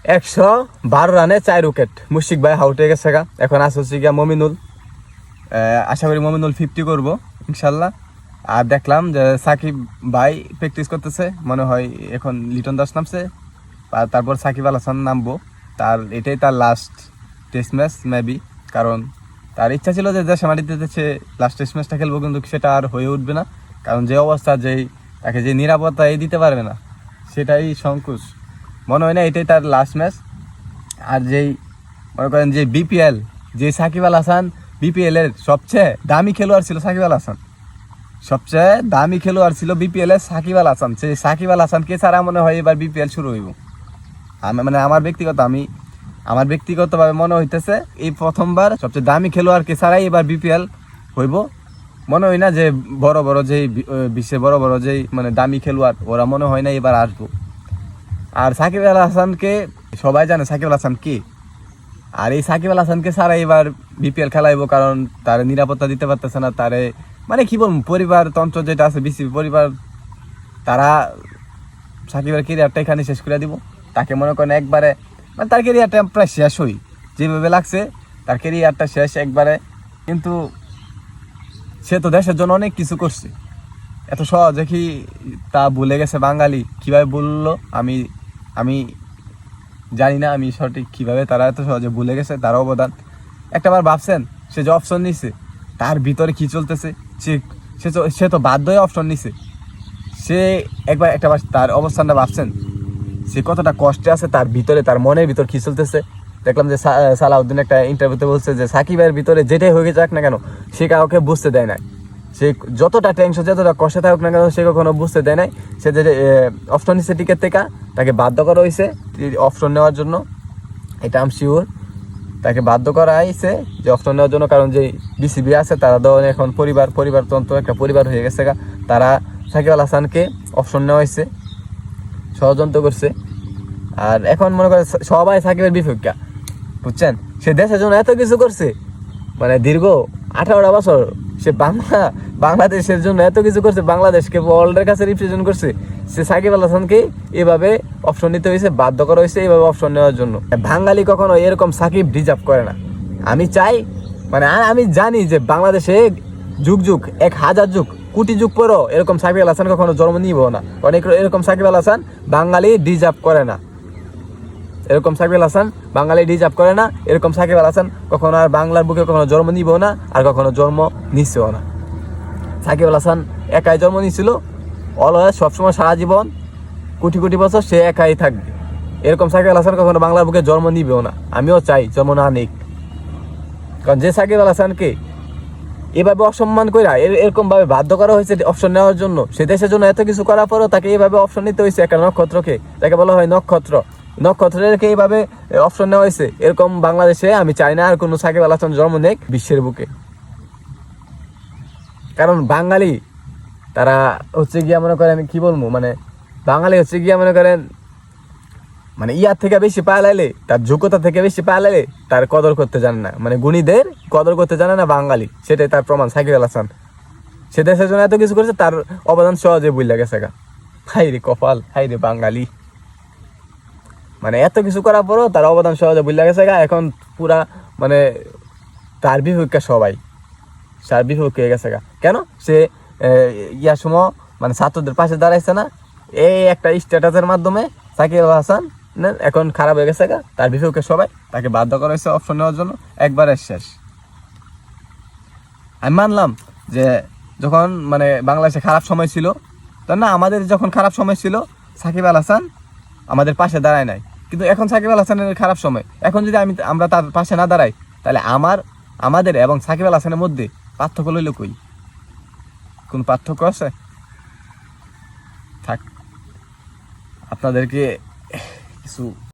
112 রানে 4 উইকেট। মুশফিক ভাই আউট হয়ে গেছে গা। এখন আছে হচ্ছে গিয়া মমিনুল। আশা করি মমিনুল 50 করবো ইনশাল্লাহ। আর দেখলাম যে সাকিব ভাই প্র্যাকটিস করতেছে, মনে হয় এখন লিটন দাস নামছে, তারপর সাকিব আল হাসান নামবো। এটাই তার লাস্ট টেস্ট ম্যাচ মেবি, কারণ তার ইচ্ছা ছিল যে দেশে মাটিতে সে লাস্ট টেস্ট ম্যাচটা খেলবো, কিন্তু সেটা আর হয়ে উঠবে না, কারণ যে অবস্থা, তাকে যে নিরাপত্তা দিতে পারবে না, সেটাই সংকোচ। মনে হয় না এটাই তার লাস্ট ম্যাচ। আর মনে করেন যে বিপিএল, যে সাকিব আল হাসান বিপিএল এর সবচেয়ে দামি খেলোয়াড় ছিল সাকিব আল হাসান, সবচেয়ে দামি খেলোয়াড় ছিল বিপিএল এর সাকিব আল হাসান। সেই সাকিব আল হাসানকে ছাড়া মনে হয় এবার বিপিএল শুরু হইব। মানে আমার ব্যক্তিগতভাবে মনে হইতেছে এই প্রথমবার সবচেয়ে দামি খেলোয়াড়কে ছাড়াই এবার বিপিএল হইব। মনে হয় না যে বড় বড় বিশ্বে বড় বড় মানে দামি খেলোয়াড়, ওরা মনে হয় না এবার আসবো। আর সাকিব আল হাসানকে সবাই জানে সাকিব আল হাসান কি, আর এই সাকিব আল হাসানকে ছাড়া এবার বিপিএল খেলাইব, কারণ তার নিরাপত্তা দিতে পারতেছে না। মানে কি বলবো, পরিবার তন্ত্র যেটা আছে বিসিবি পরিবার, তারা সাকিবের কেরিয়ারটা এখানে শেষ করে দিব। তাকে মনে করেন একবারে, মানে তার কেরিয়ারটা প্রায় শেষ হই যেভাবে লাগছে, তার কেরিয়ারটা শেষ একবারে। কিন্তু সে তো দেশের জন্য অনেক কিছু করছে, এত সহজে কি তা ভুলে গেছে বাঙালি? কিভাবে বললো আমি জানি না, আমি সঠিক কিভাবে তারা এত সহজে ভুলে গেছে তার অবদান। একটাবার ভাবছেন সে যে অপশন নিছে, তার ভিতরে কি চলতেছে? সে তো বাধ্য হয়ে অপশন নিছে। সে একটাবার তার অবস্থানটা ভাবছেন, সে কতটা কষ্টে আছে, তার ভিতরে, তার মনের ভিতর কি চলতেছে। দেখলাম যে সালাউদ্দিন একটা ইন্টারভিউতে বলছে যে সাকিবের ভিতরে যেটাই হয়ে যাক না কেন, সে কাউকে বুঝতে দেয় না। সে যতটা টেনশন, যতটা কষ্টে থাকুক না কেন, সে কখনো বুঝতে দেয় নাই। সে যে অপশন নিচ্ছে টিকেট থেকে, তাকে বাধ্য করা হয়েছে অপশন নেওয়ার জন্য, এটা আমি শিওর। তাকে বাধ্য করা হয়েছে যে অপশন নেওয়ার জন্য, কারণ যে বিসিবি আছে তারা ধরেন এখন পরিবারতন্ত্র একটা পরিবার হয়ে গেছে গা। তারা সাকিব আল হাসানকে অপশন নেওয়া হয়েছে, ষড়যন্ত্র করছে। আর এখন মনে করে সবাই সাকিবের বিপক্ষে, বুঝছেন? সে দেশের জন্য এত কিছু করছে, মানে দীর্ঘ 18টা বছর সে বাংলাদেশের জন্য এত কিছু করছে, বাংলাদেশকে ওয়ার্ল্ডের কাছে রিপ্রেজেন্ট করছে। সে সাকিব আল হাসানকে এভাবে অপশন নিতে হয়েছে, বাধ্য করা হয়েছে এইভাবে অপশন নেওয়ার জন্য। বাঙালি কখনো এরকম সাকিব ডিজার্ভ করে না। আমি চাই, মানে আমি জানি যে বাংলাদেশে যুগ 1000 যুগ, কোটি যুগ পরও এরকম সাকিব আল হাসান কখনো জন্ম নিব না। অনেক এরকম সাকিব আল হাসান বাঙালি ডিজার্ভ করে না। এরকম সাকিব আল হাসান বাঙালি ডিজার্ভ করে না। এরকম সাকিব আল হাসান কখনো আর বাংলার বুকে কখনো জন্ম নিব না, আর কখনো জন্ম নিচ্ছেও না। সাকিব আল হাসান একাই জন্ম নিছিল, অলওয়েজ, সবসময়, সারা জীবন, কোটি কোটি বছর সে একাই থাকবে। এরকম সাকিব আল হাসান কখনো বাংলার বুকে জন্ম নিবেও না। আমিও চাই জন্ম না নিক, কারণ যে সাকিব আল হাসানকে এভাবে অসম্মান করে এরকম ভাবে বাধ্য করা হয়েছে অপশন নেওয়ার জন্য, সে দেশের জন্য এত কিছু করার পরও তাকে এইভাবে অপশন নিতে হয়েছে। একটা নক্ষত্রকে, তাকে বলা হয় নক্ষত্রকে এইভাবে অপশন নেওয়া হয়েছে। এরকম বাংলাদেশে আমি চাই না আর কোনো সাকিব আল হাসান জন্ম নেক বিশ্বের বুকে। কারণ বাঙালি, তারা হচ্ছে গিয়া মনে করেন, কি বলবো, মানে বাঙালি হচ্ছে গিয়া মনে করেন, মানে ইয়ার থেকে বেশি পালাইলে, তার যোগ্যতা থেকে বেশি পালাইলে তার কদর করতে জানে না, মানে গুণীদের কদর করতে জানে না বাঙালি। সেটাই তার প্রমাণ সাকিব আল হাসান। সে দেশের জন্য এত কিছু করেছে, তার অবদান সহজে বুঝলা গেছে গা। হাই রে কপাল, হাই রে বাঙালি, মানে এত কিছু করার পরও তার অবদান সহজে বুঝলা গেছে গা। এখন পুরা মানে তার বিপক্ষে সবাই, তার বিপক্ষে হয়ে গেছে গা। কেন? সে ইয়ার সময় মানে ছাত্রদের পাশে দাঁড়াইছে না, এই একটা স্ট্যাটাসের মাধ্যমে সাকিব আল হাসান এখন খারাপ হয়ে গেছে গা। তার বিপক্ষে সবাই, তাকে বাধ্য করা হয়েছে অপশন নেওয়ার জন্য, একবারের শেষ। আমি মানলাম যে যখন মানে বাংলাদেশে খারাপ সময় ছিল, তার না, আমাদের যখন খারাপ সময় ছিল সাকিব আল হাসান আমাদের পাশে দাঁড়ায় নাই। কিন্তু এখন সাকিব আল হাসানের খারাপ সময়, এখন যদি আমরা তার পাশে না দাঁড়াই, তাহলে আমাদের এবং সাকিব আল হাসানের মধ্যে পার্থক্য লইল কই? কোন পার্থক্য আছে? থাক, আপনাদেরকে কিছু